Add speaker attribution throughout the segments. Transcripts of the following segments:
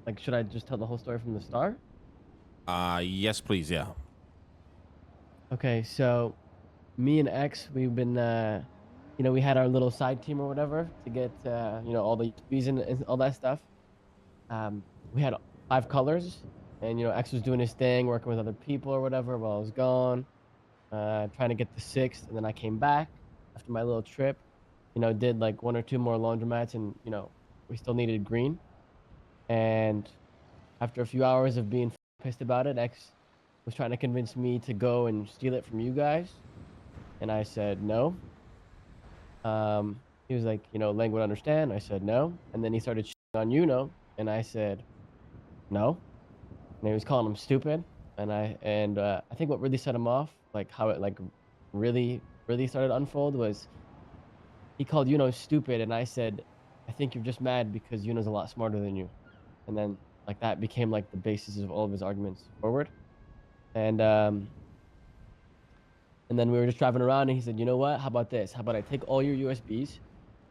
Speaker 1: Like, should I just tell the whole story from the start?
Speaker 2: Yes, please. Yeah.
Speaker 1: Okay, so me and X, we've been, we had our little side team or whatever to get, all the USBs and all that stuff. We had 5 colors, and X was doing his thing, working with other people or whatever while I was gone, trying to get the sixth, and then I came back after my little trip. Did like one or two more laundromats, and we still needed green. And after a few hours of being pissed about it, X was trying to convince me to go and steal it from you guys, and I said no. He was like, Lang would understand. I said no, and then he started on and I said no, and he was calling him stupid, and I think what really set him off, like how it like really started to unfold, was he called stupid, and I said, I think you're just mad because Yuno's a lot smarter than you, and then like that became like the basis of all of his arguments forward, and and then we were just driving around, and he said, you know what? How about this? How about I take all your USBs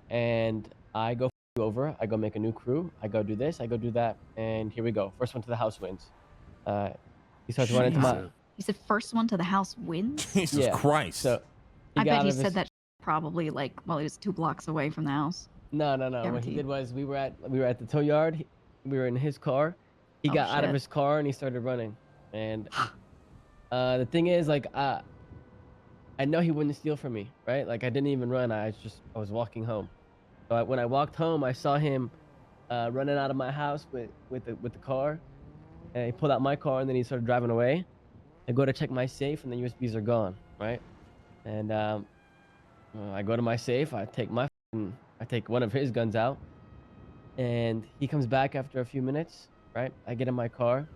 Speaker 1: and I go you over. I go make a new crew. I go do this. I go do that. And here we go. First one to the house wins. Uh, he starts running to my.
Speaker 3: Jesus.
Speaker 4: You said first one to the house wins?
Speaker 2: Jesus
Speaker 1: Yeah.
Speaker 2: Christ.
Speaker 1: So he
Speaker 4: I
Speaker 1: got
Speaker 4: bet
Speaker 1: out
Speaker 4: he
Speaker 1: of his.
Speaker 4: said that probably like while he was 2 blocks away from the house.
Speaker 1: No. What he
Speaker 4: Guaranteed.
Speaker 1: did was we were at the tow yard. We were in his car. He
Speaker 4: Oh,
Speaker 1: got out of
Speaker 4: shit.
Speaker 1: his car and he started running. And the thing is, like, I know he wouldn't steal from me, right? Like, I didn't even run. I was walking home. So when I walked home, I saw him running out of my house with the car, and he pulled out my car, and then he started driving away. I go to check my safe, and the USBs are gone, right? And I go to my safe. I take one of his guns out, and he comes back after a few minutes, right? I get in my car,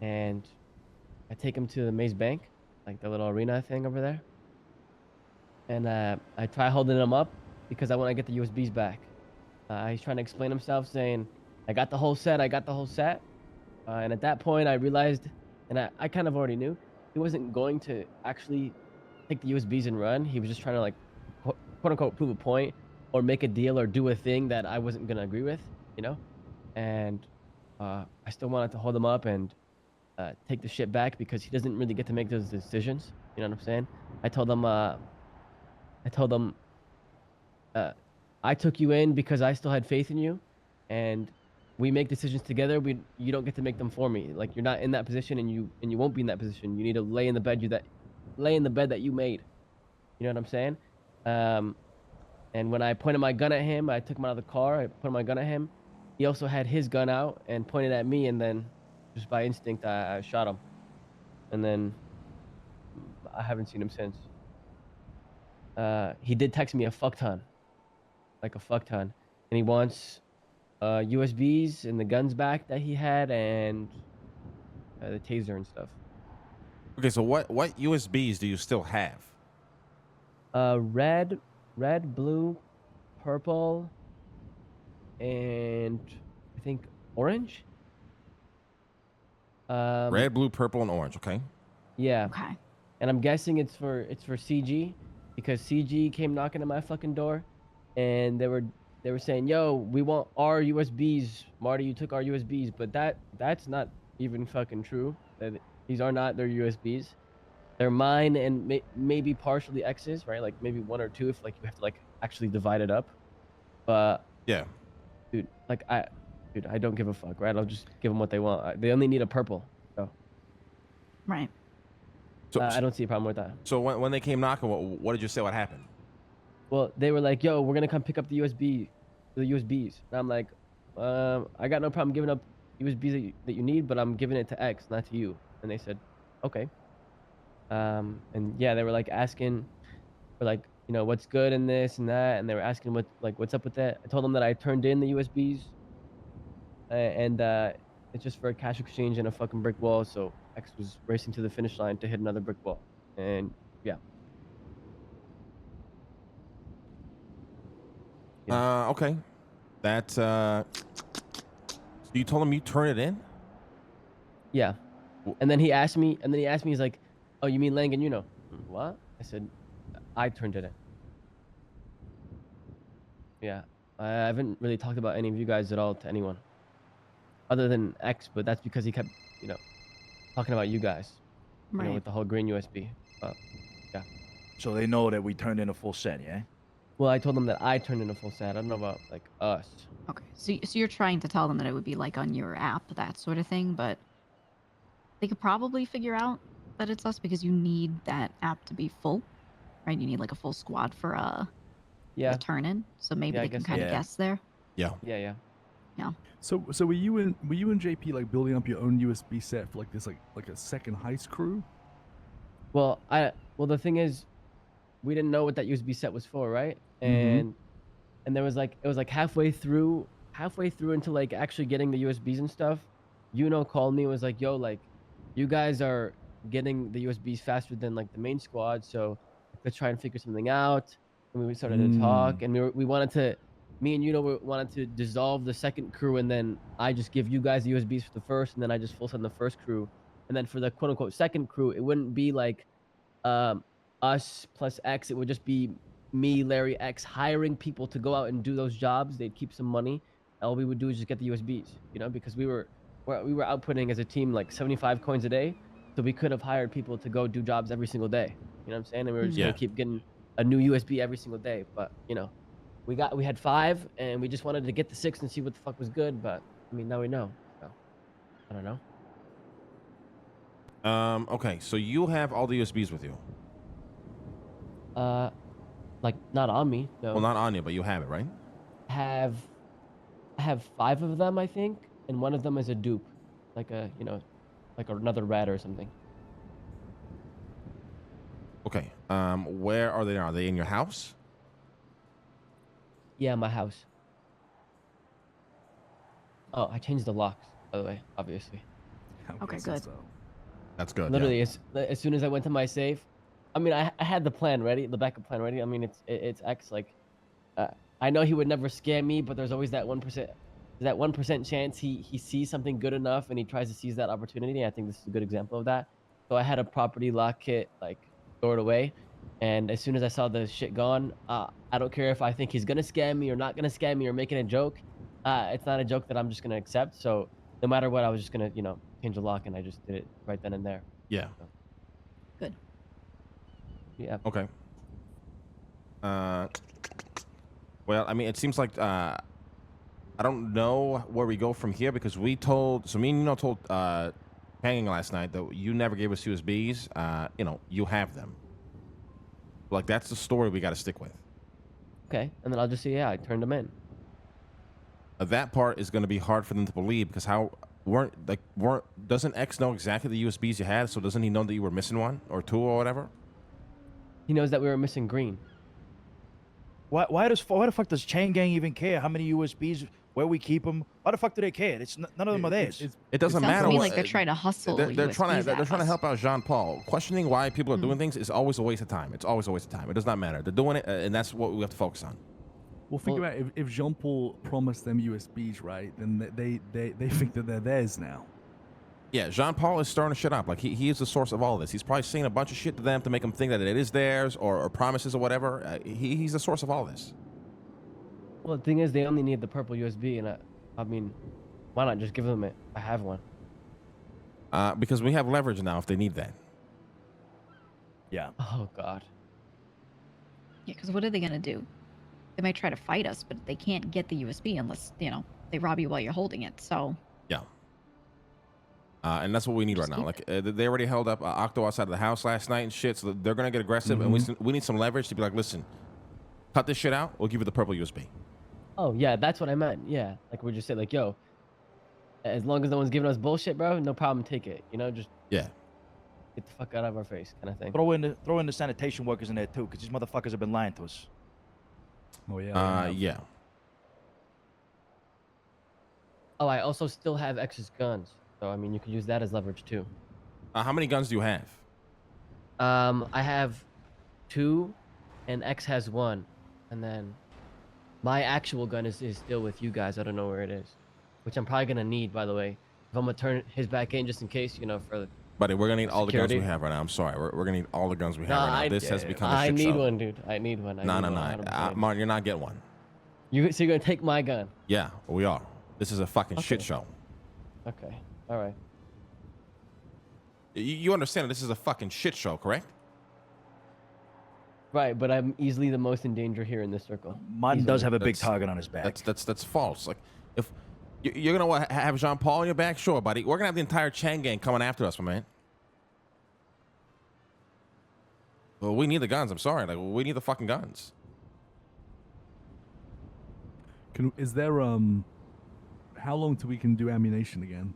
Speaker 1: and I take him to the Maze Bank, like the little arena thing over there, and I try holding him up because I want to get the USBs back. He's trying to explain himself, saying, I got the whole set. And at that point, I realized, and I kind of already knew, he wasn't going to actually take the USBs and run. He was just trying to, like, quote unquote, prove a point or make a deal or do a thing that I wasn't going to agree with, you know? And I still wanted to hold him up and take the shit back because he doesn't really get to make those decisions. You know what I'm saying? I told him, I took you in because I still had faith in you, and we make decisions together. You don't get to make them for me. Like, you're not in that position, and you won't be in that position. You need to lay in the bed that you made. You know what I'm saying? And when I pointed my gun at him, I took him out of the car. I pointed my gun at him. He also had his gun out and pointed at me, and then just by instinct, I shot him. And then I haven't seen him since. He did text me a fuck ton. Like a fuck ton, and he wants USBs and the guns back that he had, and the taser and stuff.
Speaker 2: Okay, so what USBs do you still have?
Speaker 1: Red, blue, purple, and I think orange.
Speaker 2: Red, blue, purple, and orange. Okay.
Speaker 1: Yeah.
Speaker 4: Okay.
Speaker 1: And I'm guessing it's for CG, because CG came knocking at my fucking door, and they were saying, "Yo, we want our USBs, Marty. You took our USBs," but that's not even fucking true. That these are not their USBs. They're mine and maybe partially X's, right? Like maybe one or two if like you have to like actually divide it up. But
Speaker 2: Yeah.
Speaker 1: dude, I don't give a fuck, right? I'll just give them what they want. They only need a purple, so
Speaker 4: Right.
Speaker 2: So
Speaker 1: I don't see a problem with that.
Speaker 2: So when they came knocking, what did you say? What happened?
Speaker 1: Well, they were like, "Yo, we're gonna come pick up the USBs." And I'm like, I got no problem giving up USBs that you need, but I'm giving it to X, not to you. And they said, okay. And yeah, they were like asking for like, what's good in this and that, and they were asking what's up with that. I told them that I turned in the USBs, and it's just for a cash exchange and a fucking brick wall. So X was racing to the finish line to hit another brick wall, and yeah.
Speaker 2: Okay. That's so you told him you turn it in?
Speaker 1: Yeah. And then he asked me, he's like, "Oh, you mean Lang and What? I said, I turned it in. Yeah. I haven't really talked about any of you guys at all to anyone. other than X, but that's because he kept, you know, talking about you guys, you know,
Speaker 4: Right.
Speaker 1: with the whole green USB. But yeah.
Speaker 3: So they know that we turned in a full set, yeah?
Speaker 1: Well, I told them that I turned in a full set. I don't know about like us.
Speaker 4: Okay. So you're trying to tell them that it would be like on your app, that sort of thing, but they could probably figure out that it's us because you need that app to be full, right? You need like a full squad for
Speaker 1: Yeah.
Speaker 4: the turn in. So maybe
Speaker 1: Yeah, I
Speaker 4: they can
Speaker 1: guess
Speaker 4: kind
Speaker 3: so.
Speaker 4: of
Speaker 3: Yeah.
Speaker 4: guess there.
Speaker 2: Yeah.
Speaker 1: Yeah.
Speaker 5: So were you and JP like building up your own USB set for like this like a second heist crew?
Speaker 1: Well, the thing is, we didn't know what that USB set was for, right?
Speaker 5: Mhm.
Speaker 1: And there was like it was like halfway through into like actually getting the USBs and stuff. Called me and was like, "Yo, like, you guys are getting the USBs faster than like the main squad, so let's try and figure something out." And we started to talk, and we wanted to, me and wanted to dissolve the second crew, and then I just give you guys the USBs for the first, and then I just full send the first crew, and then for the quote unquote second crew, it wouldn't be like us plus X. It would just be me, Larry, X hiring people to go out and do those jobs. They'd keep some money. All we would do is just get the USBs, because we were outputting as a team like 75 coins a day, so we could have hired people to go do jobs every single day. You know what I'm saying? And we were just
Speaker 2: Yeah.
Speaker 1: gonna keep getting a new USB every single day. But we had 5, and we just wanted to get the 6 and see what the fuck was good. But I mean, now we know. So I don't know.
Speaker 2: Okay, so you have all the USBs with you.
Speaker 1: Like not on me. No.
Speaker 2: Well, not on you, but you have it, right?
Speaker 1: I have 5 of them, I think, and one of them is a dupe, like like another rat or something.
Speaker 2: Okay. Where are they? Are they in your house?
Speaker 1: Yeah, my house. Oh, I changed the locks, by the way, obviously.
Speaker 5: I'm
Speaker 4: Okay,
Speaker 5: guessing
Speaker 4: good.
Speaker 5: so.
Speaker 2: That's good.
Speaker 1: Literally, as soon as I went to my safe, I mean, I had the plan ready, the backup plan ready. I mean, it's X. Like, I know he would never scam me, but there's always that 1% chance he sees something good enough and he tries to seize that opportunity. I think this is a good example of that. So I had a property lock kit like stored away, and as soon as I saw the shit gone, I don't care if I think he's gonna scam me or not gonna scam me or making a joke. It's not a joke that I'm just gonna accept. So no matter what, I was just gonna change the lock, and I just did it right then and there.
Speaker 2: Yeah.
Speaker 4: Good.
Speaker 1: Yeah.
Speaker 2: Okay. Well, I mean, it seems like I don't know where we go from here because me and told Hanging last night that you never gave us USBs. You have them. Like that's the story we got to stick with.
Speaker 1: Okay, and then I'll just say, yeah, I turned them in.
Speaker 2: That part is going to be hard for them to believe because doesn't X know exactly the USBs you had? So doesn't he know that you were missing one or 2 or whatever?
Speaker 1: He knows that we were missing green.
Speaker 3: Why the fuck does Chain Gang even care how many USBs, where we keep them? Why the fuck do they care? None of them are theirs.
Speaker 2: It doesn't
Speaker 4: Sounds
Speaker 2: matter.
Speaker 4: to me
Speaker 2: what-
Speaker 4: like they're trying to hustle.
Speaker 2: They're trying
Speaker 4: USBs
Speaker 2: to
Speaker 4: at us.
Speaker 2: help out Jean Paul. Questioning why people are doing things is always a waste of time. It's always a waste of time. It does not matter. They're doing it, and that's what we have to focus on.
Speaker 5: Well, figure out if Jean Paul promised them USBs, right? Then they think that they're theirs now.
Speaker 2: Yeah, Jean Paul is stirring shit up. Like he is the source of all of this. He's probably saying a bunch of shit to them to make them think that it is theirs or promises or whatever. He's the source of all this.
Speaker 1: Well, the thing is, they only need the purple USB, and I mean, why not just give them it? I have one.
Speaker 2: Because we have leverage now if they need that.
Speaker 3: Yeah.
Speaker 1: Oh God.
Speaker 4: Yeah, because what are they gonna do? They might try to fight us, but they can't get the USB unless they rob you while you're holding it. So
Speaker 2: Yeah. And that's what we need right
Speaker 4: Just
Speaker 2: now.
Speaker 4: keep
Speaker 2: Like they already held up Octo outside of the house last night and shit, so they're gonna get aggressive, and we need some leverage to be like, listen, cut this shit out. We'll give you the purple USB.
Speaker 1: Oh yeah, that's what I meant. Yeah, like we just said, like, yo, as long as no one's giving us bullshit, bro, no problem, take it. Just
Speaker 2: Yeah.
Speaker 1: get the fuck out of our face, kind of thing.
Speaker 3: Throw in the sanitation workers in there too, because these motherfuckers have been lying to us.
Speaker 5: Oh yeah.
Speaker 2: Yeah.
Speaker 1: Oh, I also still have X's guns, so I mean, you could use that as leverage too.
Speaker 2: How many guns do you have?
Speaker 1: I have 2, and X has 1, and then my actual gun is still with you guys. I don't know where it is, which I'm probably gonna need, by the way, if I'm gonna turn his back in just in case, for.
Speaker 2: Buddy, we're gonna need all the guns we
Speaker 1: Security.
Speaker 2: have right now. I'm sorry, we're gonna need all the guns we have
Speaker 1: Nah,
Speaker 2: right now. This has become a
Speaker 1: I
Speaker 2: shit
Speaker 1: need
Speaker 2: show.
Speaker 1: one, dude. I need one.
Speaker 2: No. Martin, you're not getting one.
Speaker 1: So you're gonna take my gun?
Speaker 2: Yeah, we are. This is a fucking shit
Speaker 1: Okay.
Speaker 2: show.
Speaker 1: Okay. All right.
Speaker 2: You understand that this is a fucking shit show, correct?
Speaker 1: Right, but I'm easily the most in danger here in this circle.
Speaker 3: Martin does
Speaker 1: Easily.
Speaker 3: have a big
Speaker 2: That's-
Speaker 3: target on his back.
Speaker 2: That's false. Like, if you're gonna have Jean Paul on your back, sure, buddy. We're gonna have the entire Chang gang coming after us, my man. Well, we need the guns. I'm sorry. Like, we need the fucking guns.
Speaker 5: Is there how long till we can do ammunition again?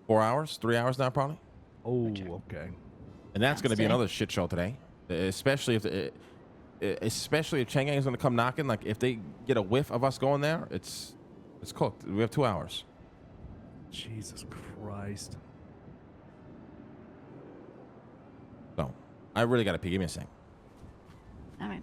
Speaker 2: 4 hours, 3 hours now, probably.
Speaker 5: Oh, okay.
Speaker 2: And that's going to be
Speaker 4: Stay.
Speaker 2: another shit show today, especially if Chang Gang is going to come knocking. Like, if they get a whiff of us going there, it's cooked. We have 2 hours.
Speaker 5: Jesus Christ.
Speaker 2: So, I really got to pee. Give me a sec.
Speaker 4: All right.